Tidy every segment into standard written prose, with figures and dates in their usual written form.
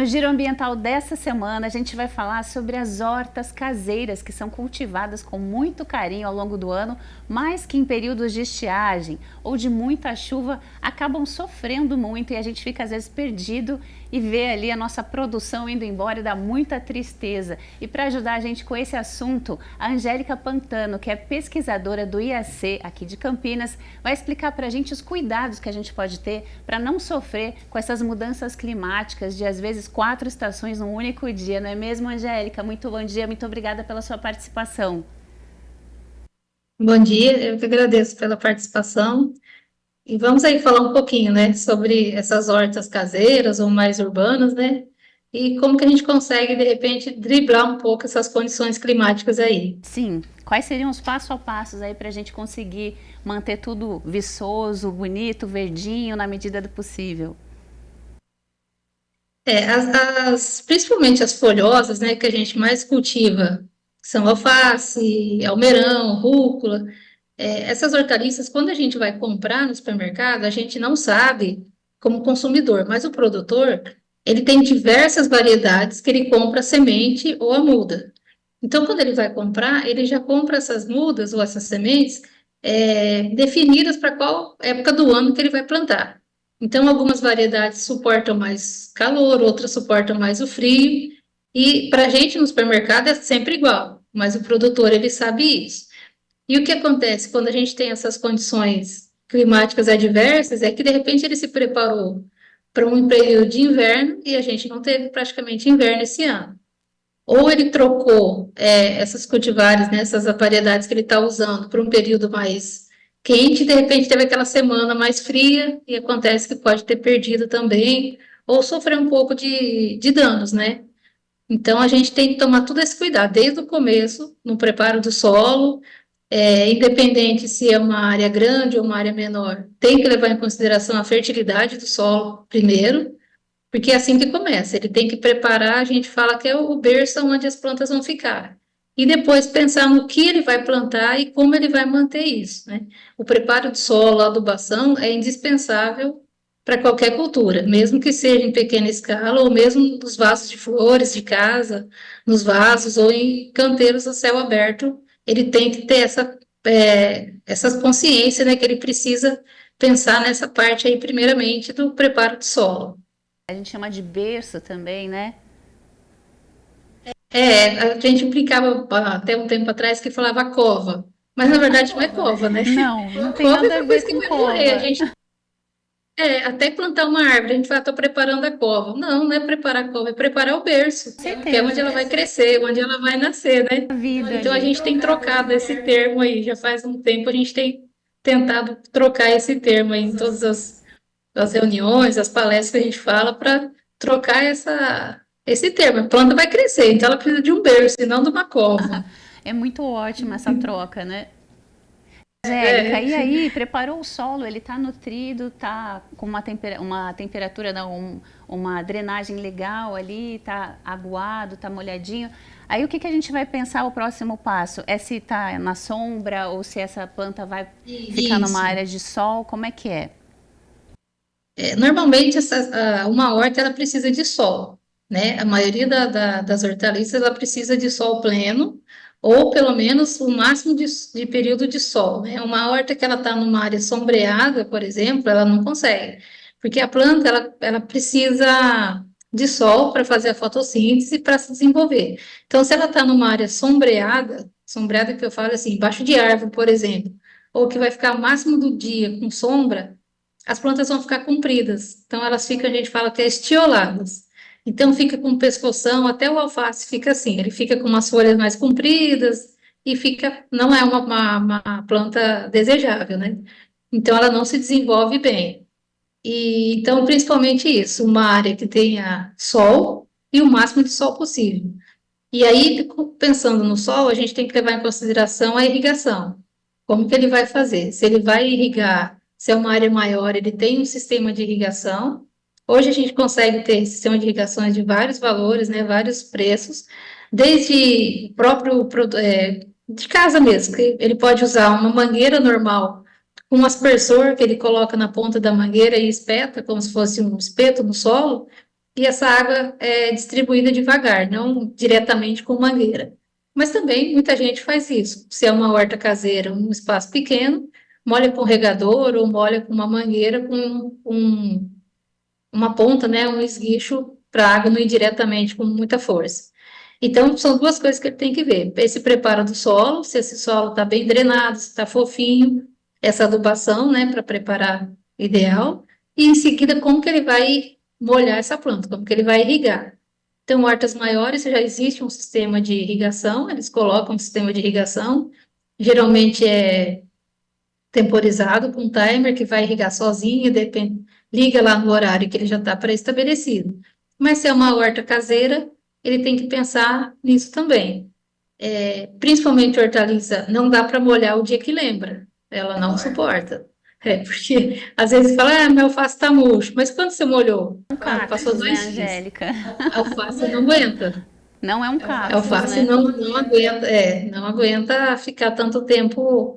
no Giro Ambiental dessa semana, a gente vai falar sobre as hortas caseiras que são cultivadas com muito carinho ao longo do ano, mas que em períodos de estiagem ou de muita chuva acabam sofrendo muito e a gente fica às vezes perdido e vê ali a nossa produção indo embora e dá muita tristeza. E para ajudar a gente com esse assunto, a Angélica Pantano, que é pesquisadora do IAC aqui de Campinas, vai explicar para a gente os cuidados que a gente pode ter para não sofrer com essas mudanças climáticas de às vezes 4 estações num único dia, não é mesmo, Angélica? Muito bom dia, muito obrigada pela sua participação. Bom dia, eu que agradeço pela participação. E vamos aí falar um pouquinho, né, sobre essas hortas caseiras ou mais urbanas, né, e como que a gente consegue, de repente, driblar um pouco essas condições climáticas aí. Sim, quais seriam os passo a passos aí para a gente conseguir manter tudo viçoso, bonito, verdinho, na medida do possível? Principalmente as folhosas, né, que a gente mais cultiva, são alface, almeirão, rúcula. Essas hortaliças, quando a gente vai comprar no supermercado, a gente não sabe como consumidor, mas o produtor, ele tem diversas variedades que ele compra a semente ou a muda. Então, quando ele vai comprar, ele já compra essas mudas ou essas sementes definidas para qual época do ano que ele vai plantar. Então, algumas variedades suportam mais calor, outras suportam mais o frio, e para a gente no supermercado é sempre igual, mas o produtor ele sabe isso. E o que acontece quando a gente tem essas condições climáticas adversas é que de repente ele se preparou para um período de inverno e a gente não teve praticamente inverno esse ano. Ou ele trocou essas cultivares, né, essas variedades que ele está usando para um período mais quente, e de repente teve aquela semana mais fria e acontece que pode ter perdido também, ou sofrer um pouco de danos, né? Então a gente tem que tomar todo esse cuidado desde o começo, no preparo do solo, independente se é uma área grande ou uma área menor, tem que levar em consideração a fertilidade do solo primeiro, porque é assim que começa. Ele tem que preparar, a gente fala que é o berço onde as plantas vão ficar. E depois pensar no que ele vai plantar e como ele vai manter isso, né? O preparo do solo, a adubação é indispensável para qualquer cultura, mesmo que seja em pequena escala ou mesmo nos vasos de flores de casa, nos vasos ou em canteiros a céu aberto, ele tem que ter essa consciência, né, que ele precisa pensar nessa parte aí, primeiramente, do preparo do solo. A gente chama de berço também, né? A gente brincava até um tempo atrás que falava cova, mas na verdade não é cova, né? Não, não tem Cova é nada a depois ver que com vai morrer. A cova. gente até plantar uma árvore, a gente fala, estou preparando a cova. Não, não é preparar a cova, é preparar o berço, Com que é onde certeza, ela vai crescer, onde ela vai nascer, né? a vida Então a ali. gente tem trocado esse termo aí, já faz um tempo a gente tem tentado trocar esse termo aí em todas as reuniões, as palestras que a gente fala para trocar esse termo. A planta vai crescer, então ela precisa de um berço e não de uma cova. É muito ótima essa troca, né? Angélica, É, e aí, preparou o solo, ele está nutrido, está com uma temperatura, não, uma drenagem legal ali, está aguado, está molhadinho. Aí o que a gente vai pensar o próximo passo? É se está na sombra ou se essa planta vai ficar numa isso. área de sol, como é que é? Normalmente, uma horta ela precisa de sol, né? A maioria das hortaliças ela precisa de sol pleno, ou pelo menos o máximo de período de sol, né? Uma horta que ela está numa área sombreada, por exemplo, ela não consegue, porque a planta ela precisa de sol para fazer a fotossíntese para se desenvolver. Então, se ela está numa área sombreada, sombreada que eu falo assim, embaixo de árvore, por exemplo, ou que vai ficar o máximo do dia com sombra, as plantas vão ficar compridas. Então, elas ficam, a gente fala que é estioladas. Então, fica com o pescoção, até o alface fica assim, ele fica com umas folhas mais compridas e fica, não é uma planta desejável, né? Então, ela não se desenvolve bem. E, então, principalmente isso, uma área que tenha sol e o máximo de sol possível. E aí, pensando no sol, a gente tem que levar em consideração a irrigação. Como que ele vai fazer? Se ele vai irrigar, se é uma área maior, ele tem um sistema de irrigação. Hoje a gente consegue ter sistema de irrigações de vários valores, né, vários preços, desde o próprio de casa mesmo, que ele pode usar uma mangueira normal, um aspersor que ele coloca na ponta da mangueira e espeta, como se fosse um espeto no solo, e essa água é distribuída devagar, não diretamente com mangueira. Mas também muita gente faz isso. Se é uma horta caseira, um espaço pequeno, molha com regador ou molha com uma mangueira com uma ponta, né, um esguicho para a água não ir diretamente com muita força. Então, são duas coisas que ele tem que ver. Esse preparo do solo, se esse solo está bem drenado, se está fofinho, essa adubação, né, para preparar ideal, e em seguida como que ele vai molhar essa planta, como que ele vai irrigar. Então, hortas maiores já existe um sistema de irrigação, eles colocam um sistema de irrigação, geralmente é temporizado com um timer que vai irrigar sozinho, depende, liga lá no horário que ele já está pré-estabelecido. Mas se é uma horta caseira, ele tem que pensar nisso também. Principalmente hortaliça, não dá para molhar o dia que lembra, ela não suporta. Porque às vezes fala, meu alface está murcho, mas quando você molhou? Um Ah, passou cactus, né, 2 dias. Angélica? A alface não aguenta. Não é um A cactus, alface né? não aguenta, não aguenta ficar tanto tempo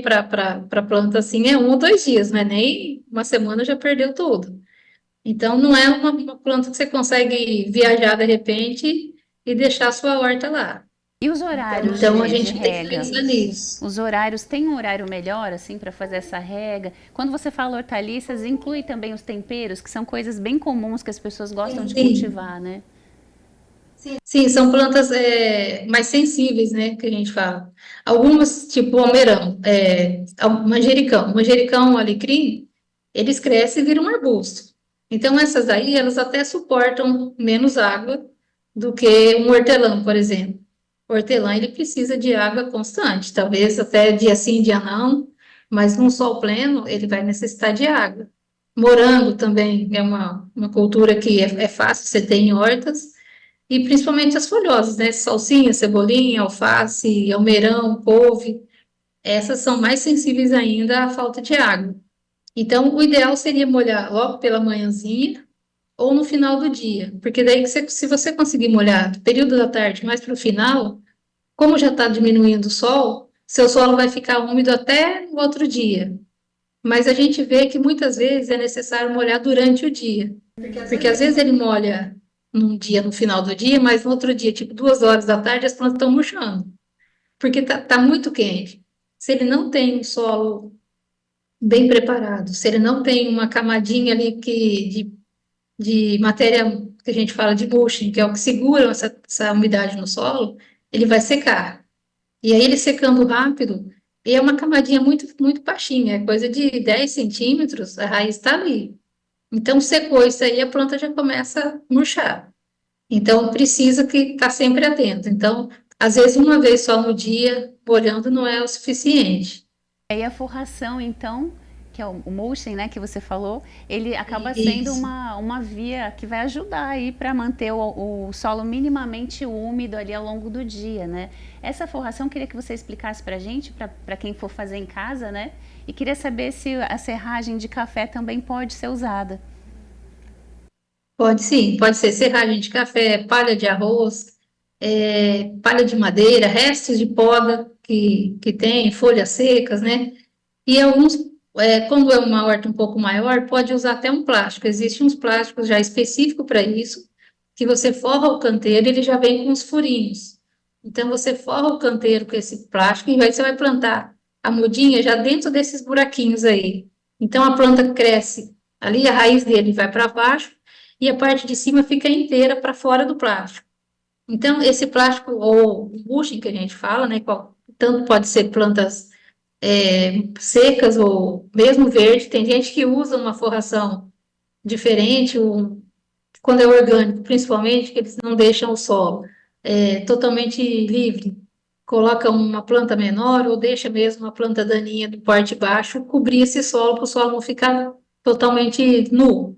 para planta assim, é 1 ou 2 dias, não é nem uma semana já perdeu tudo. Então não é uma planta que você consegue viajar de repente e deixar a sua horta lá. E os horários Então a de gente tem que rega? pensar nisso. Os horários, tem um horário melhor, assim, para fazer essa rega? Quando você fala hortaliças, inclui também os temperos, que são coisas bem comuns que as pessoas gostam de Sim, cultivar, né? sim, são plantas mais sensíveis, né, que a gente fala. Algumas, tipo almeirão, manjericão, alecrim, eles crescem e viram um arbusto. Então, essas aí, elas até suportam menos água do que um hortelã, por exemplo. O hortelã, ele precisa de água constante, talvez até dia sim, dia não, mas num sol pleno, ele vai necessitar de água. Morango também é uma cultura que é fácil você ter em hortas, e principalmente as folhosas, né? Salsinha, cebolinha, alface, almeirão, couve. Essas são mais sensíveis ainda à falta de água. Então, o ideal seria molhar logo pela manhãzinha ou no final do dia, porque daí se você conseguir molhar do período da tarde mais para o final, como já está diminuindo o sol, seu solo vai ficar úmido até o outro dia. Mas a gente vê que muitas vezes é necessário molhar durante o dia, porque às vezes ele molha num dia, no final do dia, mas no outro dia, tipo 2 horas da tarde, as plantas estão murchando, porque tá muito quente. Se ele não tem um solo bem preparado, se ele não tem uma camadinha ali de matéria que a gente fala de mulching, que é o que segura essa umidade no solo, ele vai secar. E aí ele secando rápido, e é uma camadinha muito, muito baixinha, é coisa de 10 centímetros, a raiz está ali. Então, secou isso aí, a planta já começa a murchar. Então, precisa que estar sempre atento. Então, às vezes, uma vez só no dia, olhando, não é o suficiente. E a forração, então, que é o mulching, né, que você falou, ele acaba sendo Isso. uma via que vai ajudar aí para manter o solo minimamente úmido ali ao longo do dia, né? Essa forração, queria que você explicasse para a gente, para quem for fazer em casa, né? E queria saber se a serragem de café também pode ser usada. Pode sim, pode ser serragem de café, palha de arroz, palha de madeira, restos de poda que tem, folhas secas, né? E alguns, quando é uma horta um pouco maior, pode usar até um plástico. Existem uns plásticos já específicos para isso, que você forra o canteiro e ele já vem com os furinhos. Então, você forra o canteiro com esse plástico e aí você vai plantar a mudinha já dentro desses buraquinhos aí. Então, a planta cresce ali, a raiz dele vai para baixo e a parte de cima fica inteira para fora do plástico. Então, esse plástico, ou mulching que a gente fala, né, tanto pode ser plantas secas ou mesmo verde. Tem gente que usa uma forração diferente, quando é orgânico, principalmente, que eles não deixam o solo totalmente livre. Coloca uma planta menor ou deixa mesmo uma planta daninha do porte baixo cobrir esse solo para o solo não ficar totalmente nu.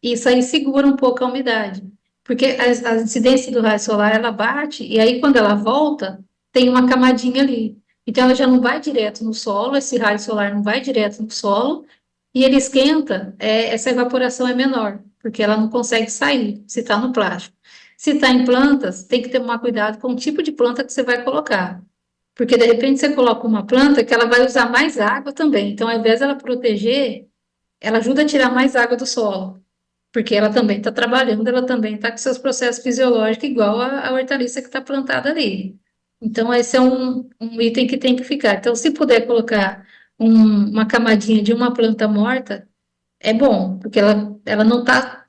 Isso aí segura um pouco a umidade, porque a incidência do raio solar ela bate e aí quando ela volta tem uma camadinha ali. Então ela já não vai direto no solo, esse raio solar não vai direto no solo e ele esquenta, essa evaporação é menor, porque ela não consegue sair se está no plástico. Se está em plantas, tem que tomar cuidado com o tipo de planta que você vai colocar. Porque de repente você coloca uma planta que ela vai usar mais água também. Então, ao invés dela proteger, ela ajuda a tirar mais água do solo porque ela também está trabalhando, ela também está com seus processos fisiológicos igual a hortaliça que está plantada ali. Então, esse é um item que tem que ficar. Então, se puder colocar uma camadinha de uma planta morta, é bom, porque ela não está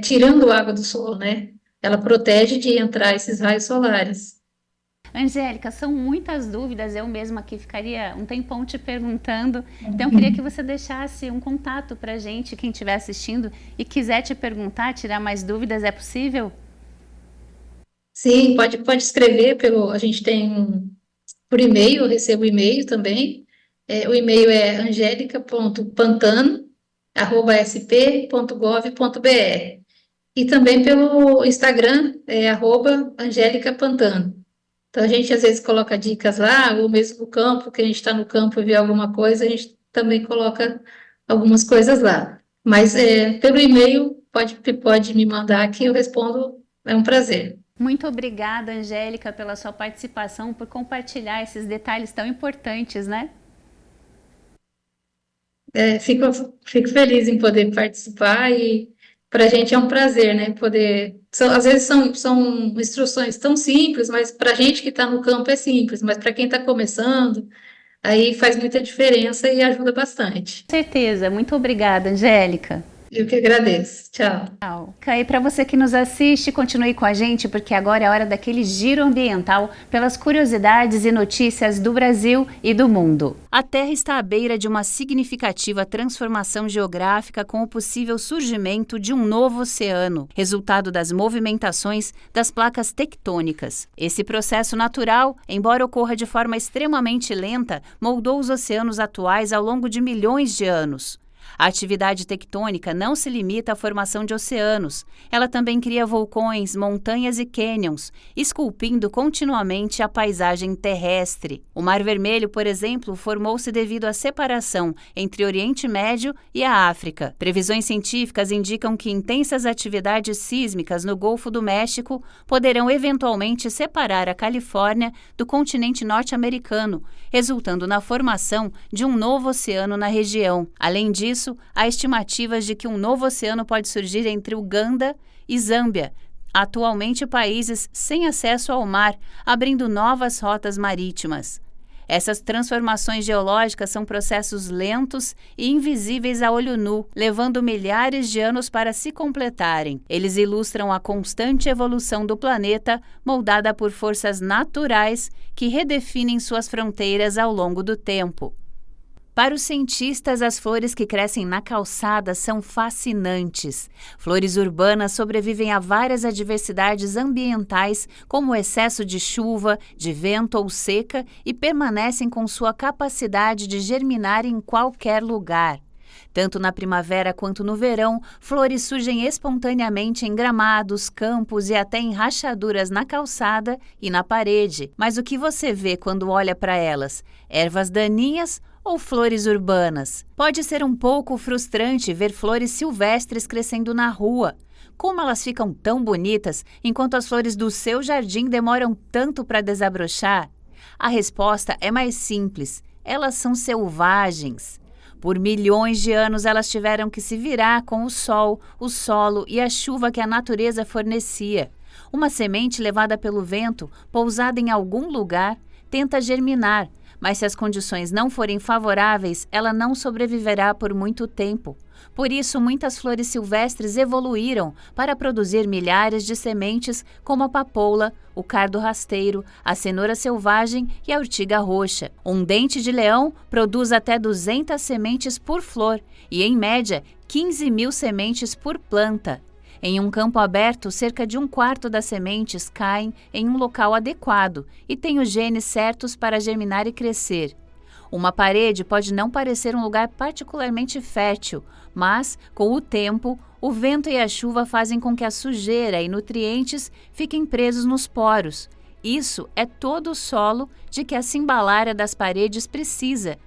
tirando água do solo, né? Ela protege de entrar esses raios solares. Angélica, são muitas dúvidas, eu mesma aqui ficaria um tempão te perguntando, então eu queria que você deixasse um contato para gente, quem estiver assistindo e quiser te perguntar, tirar mais dúvidas, é possível? Sim, pode escrever a gente tem por e-mail, eu recebo e-mail também. O e-mail é angelica.pantano@sp.gov.br. E também pelo Instagram, @Angélica Pantano. Então, a gente às vezes coloca dicas lá, ou mesmo no campo, que a gente está no campo e vê alguma coisa, a gente também coloca algumas coisas lá. Mas pelo e-mail, pode me mandar que eu respondo, é um prazer. Muito obrigada, Angélica, pela sua participação, por compartilhar esses detalhes tão importantes, né? Fico feliz em poder participar e para a gente é um prazer, né? Às vezes são instruções tão simples, mas para a gente que está no campo é simples, mas para quem está começando, aí faz muita diferença e ajuda bastante. Com certeza. Muito obrigada, Angélica. Eu que agradeço. Tchau. Tchau. E para você que nos assiste, continue com a gente, porque agora é hora daquele giro ambiental pelas curiosidades e notícias do Brasil e do mundo. A Terra está à beira de uma significativa transformação geográfica com o possível surgimento de um novo oceano, resultado das movimentações das placas tectônicas. Esse processo natural, embora ocorra de forma extremamente lenta, moldou os oceanos atuais ao longo de milhões de anos. A atividade tectônica não se limita à formação de oceanos. Ela também cria vulcões, montanhas e cânions, esculpindo continuamente a paisagem terrestre. O Mar Vermelho, por exemplo, formou-se devido à separação entre Oriente Médio e a África. Previsões científicas indicam que intensas atividades sísmicas no Golfo do México poderão eventualmente separar a Califórnia do continente norte-americano, resultando na formação de um novo oceano na região. Além disso, há estimativas de que um novo oceano pode surgir entre Uganda e Zâmbia, atualmente países sem acesso ao mar, abrindo novas rotas marítimas. Essas transformações geológicas são processos lentos e invisíveis a olho nu, levando milhares de anos para se completarem. Eles ilustram a constante evolução do planeta, moldada por forças naturais que redefinem suas fronteiras ao longo do tempo. Para os cientistas, as flores que crescem na calçada são fascinantes. Flores urbanas sobrevivem a várias adversidades ambientais, como o excesso de chuva, de vento ou seca, e permanecem com sua capacidade de germinar em qualquer lugar. Tanto na primavera quanto no verão, flores surgem espontaneamente em gramados, campos e até em rachaduras na calçada e na parede. Mas o que você vê quando olha para elas? Ervas daninhas ou flores urbanas? Pode ser um pouco frustrante ver flores silvestres crescendo na rua. Como elas ficam tão bonitas enquanto as flores do seu jardim demoram tanto para desabrochar? A resposta é mais simples: elas são selvagens. Por milhões de anos elas tiveram que se virar com o sol, o solo e a chuva que a natureza fornecia. Uma semente levada pelo vento, pousada em algum lugar, tenta germinar, mas se as condições não forem favoráveis, ela não sobreviverá por muito tempo. Por isso, muitas flores silvestres evoluíram para produzir milhares de sementes, como a papoula, o cardo rasteiro, a cenoura selvagem e a urtiga roxa. Um dente de leão produz até 200 sementes por flor e, em média, 15.000 sementes por planta. Em um campo aberto, cerca de 1/4 das sementes caem em um local adequado e têm os genes certos para germinar e crescer. Uma parede pode não parecer um lugar particularmente fértil, mas, com o tempo, o vento e a chuva fazem com que a sujeira e nutrientes fiquem presos nos poros. Isso é todo o solo de que a cimbalária das paredes precisa